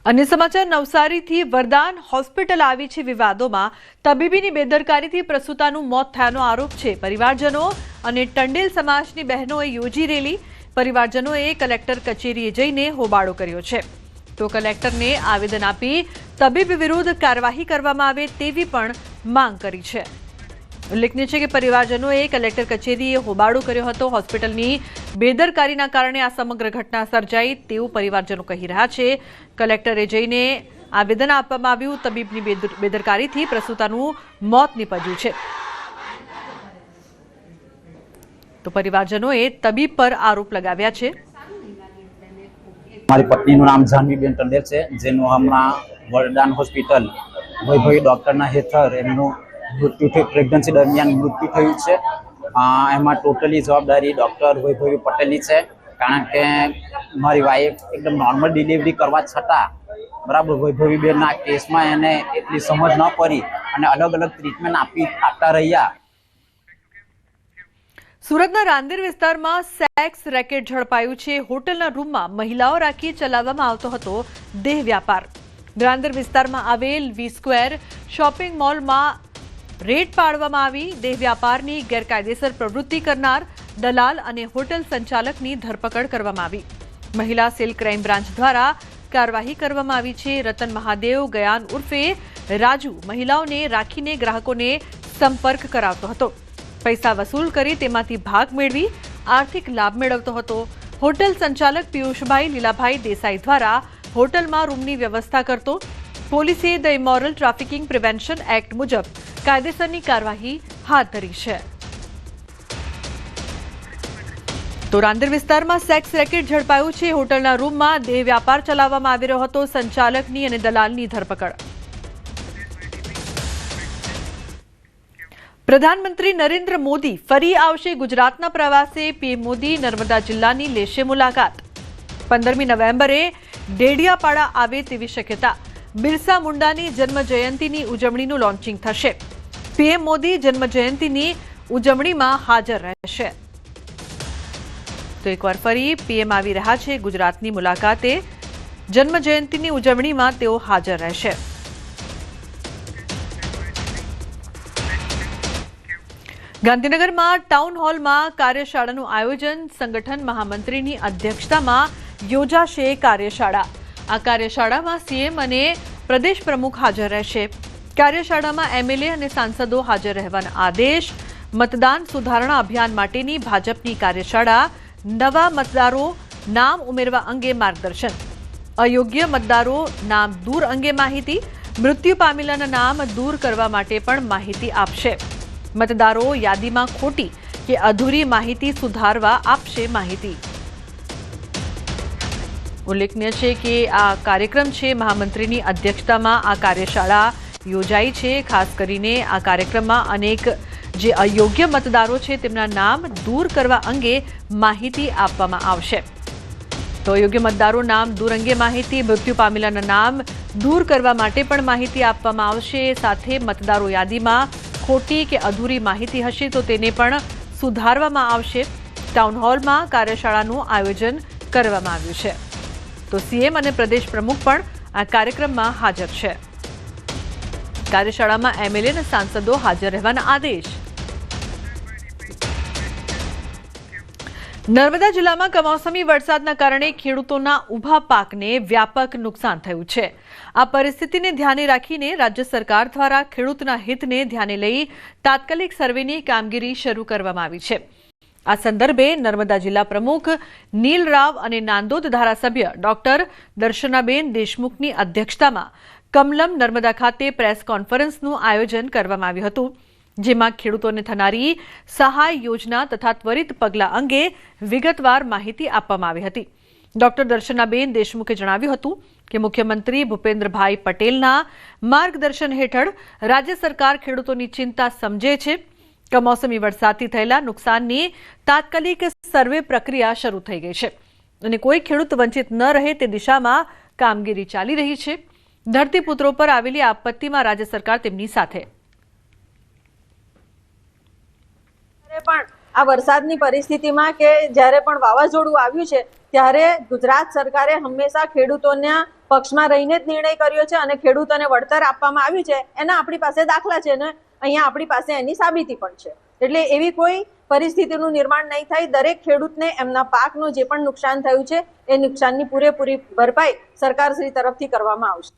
अन्य समाचार नवसारीथी वरदान होस्पिटल आवी छे विवादोमां तबीबीनी बेदरकारीथी प्रसूतानुं मोत थयानो आरोप छे। परिवारजनो अने टंडेल समाजनी बहनोए योजी रेली। परिवारजनोए कलेक्टर कचेरीए जईने होबाळो कर्यो छे तो कलेक्टरने आवेदन आपी तबीब विरुद्ध कार्यवाही करवामां आवे तेवी पण मांग करी छे। उल्लेखनीय है कि परिवारजनोए कलेक्टर कचेरीए होबाळो कर्यो हतो। होस्पिટલની બેદરકારીના કારણે આ સમગ્ર ઘટના સર્જાઈ તેવું પરિવારજનો કહી રહ્યા છે। કલેક્ટરે જઈને આવેદન આપવામાં આવ્યું। તબીબની બેદરકારીથી પ્રસૂતાનું મોત નીપજ્યું છે તો પરિવારજનોએ તબીબ પર આરોપ લગાવ્યા છે। મારી પત્નીનું નામ જાનવીબેન ટંડેલ છે, જેનું હમણાં વરદાન હોસ્પિટલ વૈભવી ડોક્ટરના હેઠળ એમનું मृत्यु थे प्रेग्नन्सी दरमियान मृत्यु थयुं छे। एमां टोटली जवाबदारी डॉक्टर वैभवी पटेलनी छे, कारण के मारी वाइफ एकदम नॉर्मल डिलिवरी करवा छतां बराबर वैभवीबेनना केसमां एने एटली समज न पड़ी अने अलग अलग ट्रीटमेंट आपता रह्या। सूरतना रांदेर विस्तारमां सेक्स रेकेट झड़पायुं छे। होટલના રૂમમાં મહિલાઓ રાખી ચલાવવામાં આવતો હતો દેહ વ્યાપાર। રાંદેર વિસ્તારમાં આવેલ વી સ્ક્વેર શોપિંગ મોલમાં रेड पाड़वामां आवी। देह व्यापारनी गैरकायदेसर प्रवृत्ति करनार दलाल अने होटल संचालकनी धरपकड़ करवामां आवी। महिला सेल क्राइम ब्रांच द्वारा कार्यवाही करवामां आवी छे। रतन महादेव गयान उर्फे राजू महिलाओने राखीने ग्राहकोने संपर्क करावतो हतो। पैसा वसूल करी तेमांथी भाग मेळवी आर्थिक लाभ मेळवतो हतो। होटल संचालक पीयूषभाई लीलाभाई देसाई द्वारा होटलमां रूमनी व्यवस्था करतो। पोलीसे the immoral trafficking prevention act मुजब कायदेसरनी कार्यवाही हाथ धरी है। तो रांदेर विस्तारमां सेक्स रेकेट झड़पायुं छे। होટલના રૂમમાં દેહ વ્યાપાર ચલાવવામાં આવી રહ્યો હતો। સંચાલકની અને દલાલની ધરપકડ। प्रधानमंत्री नरेन्द्र मोदी फरी आवशे गुजरातना प्रवासे। पीएम मोदी नर्मदा जिल्लानी लेशे मुलाकात। 15મી नवेम्बरे डेडियापाड़ा आवे तेवी शक्यता। बिरसा मुंडानी जन्म जयंतीनी उजवણીનું લોન્ચિંગ થશે। पीएम मोदी जन्म जयंतीनी उजवણીમાં हाजर રહેશે। तो एकવાર ફરી पीएम આવી રહ્યા છે ગુજરાતની મુલાકાતે। જન્મ જયંતીની ઉજવણીમાં તેઓ હાજર રહેશે। ગાંધીનગરમાં ટાઉન હોલમાં કાર્યશાળાનું આયોજન। સંગઠન મહામંત્રીની અધ્યક્ષતામાં યોજાશે કાર્યશાળા। आ कार्यशाळामां सीएम अने प्रदेश प्रमुख हाजर रहेशे। कार्यशाळामां एमएलए अने सांसदों हाजर रहेवाना आदेश। मतदान सुधारणा अभियान माटेनी भाजपनी कार्यशाळा। नवा मतदारो नाम उमेरवा अंगे मार्गदर्शन। अयोग्य मतदारो नाम दूर अंगे माहिती। मृत्यु पामेलाना नाम दूर करवा माटे पण माहिती आपशे। मतदारो यादीमां खोटी के अधूरी माहिती सुधारवा आपशे माहिती। उल्लेखनीय है कि आ कार्यक्रम है महामंत्रीनी अध्यक्षतामां आ कार्यशाला योजाई है। खास करीने आ कार्यक्रममां अनेक जे अयोग्य मतदारो छे तेमना नाम दूर करवा अंगे माहिती आपवामां आवशे। तो अयोग्य मतदारो नाम दूर अंगे माहिती। मृत्यु पामेलाना नाम दूर करवा माटे पण माहिती आपवामां आवशे। साथे मतदारो यादीमां खोटी के अधूरी माहिती हशे तो तेने पण सुधारवामां आवशे। टाउन होलमां कार्यशाळानुं आयोजन करवामां आव्युं छे। तो सीएम और प्रदेश प्रमुख पण आ कार्यक्रम में हाजर है। कार्यशाला में एमएलए और सांसदों हाजर रहवाना आदेश। नर्मदा जिला में कमोसमी वरसादना कारणे खेडूतोना उभा पाकने व्यापक नुकसान थयुं छे। आ परिस्थितिने ध्याने राखीने राज्य सरकार द्वारा खेडूतना हितने ध्याने लई तात्कालिक सर्वेनी कामगीरी शरू करवामां आवी छे। आ संदर्भे नर्मदा जिला प्रमुख नील राव और नांदोद धारासभ्य डॉक्टर दर्शनाबेन देशमुखनी अध्यक्षतामां कमलम नर्मदा खाते प्रेस कॉन्फरन्सनुं आयोजन करवामां आव्युं हतुं। जेमां खेडूतोने थनारी सहाय योजना तथा त्वरित पगलां अंगे विगतवार माहिती आपवामां आवी हती। डॉक्टर दर्शनाबेन देशमुखे जणाव्युं हतुं कि मुख्यमंत्री भूपेन्द्रभाई पटेलना मार्गदर्शन हेठळ राज्य सरकार खेडूतोनी चिंता समझे छे। कमोसमी वरसादथी थयेला नुकसाननी तात्कालिक सर्वे प्रक्रिया शरू थई गई है अने कोई खेडूत वंचित न रहे ते दिशामां कामगीरी चाली रही है। धरतीपुत्रो पर आवेली आपत्तिमां राज्य सरकार तेमनी साथे। आ वरसादनी परिस्थितिमां के ज्यारे पण वावाझोडुं आव्युं छे त्यारे गुजरात सरकारे हमेशा खेडूतोना પક્ષમાં રહીને જ નિર્ણય કર્યો છે અને ખેડૂતોને વળતર આપવામાં આવ્યું છે, એના આપણી પાસે દાખલા છે ને અહીંયા આપણી પાસે એની સાબિતી પણ છે. એટલે એવી કોઈ પરિસ્થિતિનું નિર્માણ નહીં થાય. દરેક ખેડૂતને એમના પાકનું જે પણ નુકસાન થયું છે એ નુકસાનની પૂરેપૂરી ભરપાઈ સરકારશ્રી તરફથી કરવામાં આવશે.